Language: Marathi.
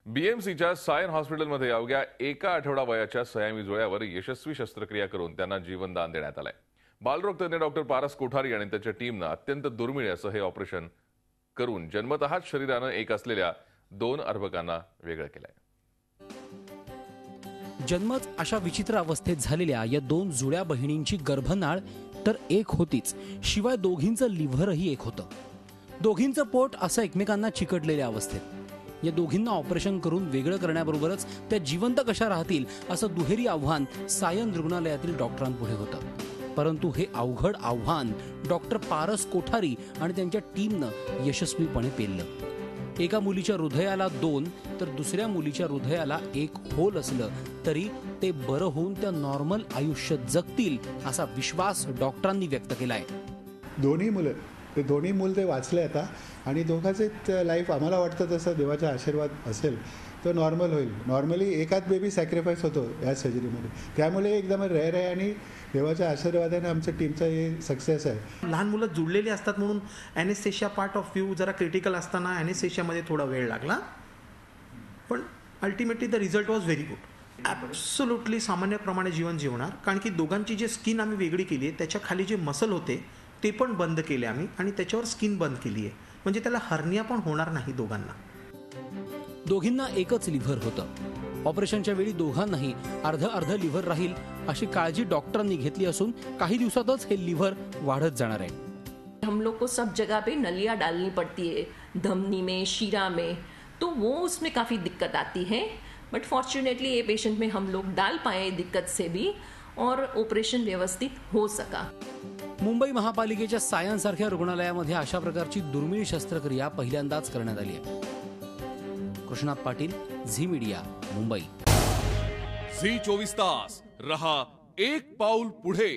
बीएमसीच्या सायन हॉस्पिटलमध्ये अवघ्या एका आठवडा वयाच्या सयामी जुळ्यावर यशस्वी शस्त्रक्रिया करून त्यांना जीवनदान देण्यात आलंय। बालरोग तज्ञ डॉक्टर पारस कोठारी आणि त्याच्या टीमनं अत्यंत दुर्मिळ असं हे ऑपरेशन करून जन्मतःच शरीरानं एक असलेल्या 2 अर्भकांना वेगळं केलंय। जन्मच अशा विचित्र अवस्थेत झालेल्या या 2 जुळ्या बहिणींची गर्भनाळ तर एक होतीच, शिवाय दोघींचं लिव्हरही एक होतं। दोघींचं पोट असं एकमेकांना चिकटलेल्या अवस्थेत। या दोघींना ऑपरेशन करून वेगळं करण्याबरोबरच त्या जिवंत कशा राहतील असं दुहेरी आव्हान सायन रुग्णालयातील डॉक्टरांपुढे होतं। परंतु हे अवघड आव्हान डॉक्टर पारस कोठारी आणि त्यांच्या टीमनं यशस्वीपणे पेललं। एका मुलीच्या हृदयाला 2 तर दुसऱ्या मुलीच्या हृदयाला 1 होल असलं तरी ते बरं होऊन त्या नॉर्मल आयुष्य जगतील असा विश्वास डॉक्टरांनी व्यक्त केलाय। दोन्ही मुलं ते वाचले आता आणि दोघांचे लाईफ आम्हाला वाटतं तसं देवाचा आशीर्वाद असेल तो नॉर्मल होईल। नॉर्मली एकाच बेबी सॅक्रिफाईस होतो या सर्जरीमध्ये, त्यामुळे एकदम रेअर आहे आणि देवाच्या आशीर्वादाने आमच्या टीमचा हे सक्सेस आहे। लहान मुलं जुळलेली असतात म्हणून ॲनेस्थेशिया पार्ट ऑफ व्ह्यू जरा क्रिटिकल असताना ॲनेस्थेशियामध्ये थोडा वेळ लागला, पण ultimately the result was very good. Absolutely सामान्यप्रमाणे जीवन जीवणार, कारण की दोघांची जी स्किन आम्ही वेगळी केली आहे, त्याच्या खाली जे मसल होते ते पण बंद केले आम्ही आणि त्याच्यावर स्किन बंद केली आहे, म्हणजे त्याला हर्निया पण होणार नाही दोघांना। दोघींना एकच लिव्हर होतं। ऑपरेशनच्या वेळी दोघांनाही अर्ध लिव्हर राहील अशी काळजी डॉक्टरांनी घेतली असून काही दिवसातच हे लिव्हर वाढत जाणार आहे। हम लोग को सब जगह पे नलियाँ डालनी पड़ती है, धमनी में, शीरा में, तो वो उसमें काफ़ी दिक्कत आती है। बट फॉर्चुनेटली ये पेशेंट में हम लोग डाल पाए दिक्कत से भी और ऑपरेशन व्यवस्थित हो सका। मुंबई महापालिकेच्या सायन सारख्या रुग्णालयामध्ये अशा प्रकारची दुर्मिळ शस्त्रक्रिया पहिल्यांदाच करण्यात आली आहे। Krishnat Patil, Zee media, Mumbai. Zee 24 तास रहा एक पाऊल पुढे।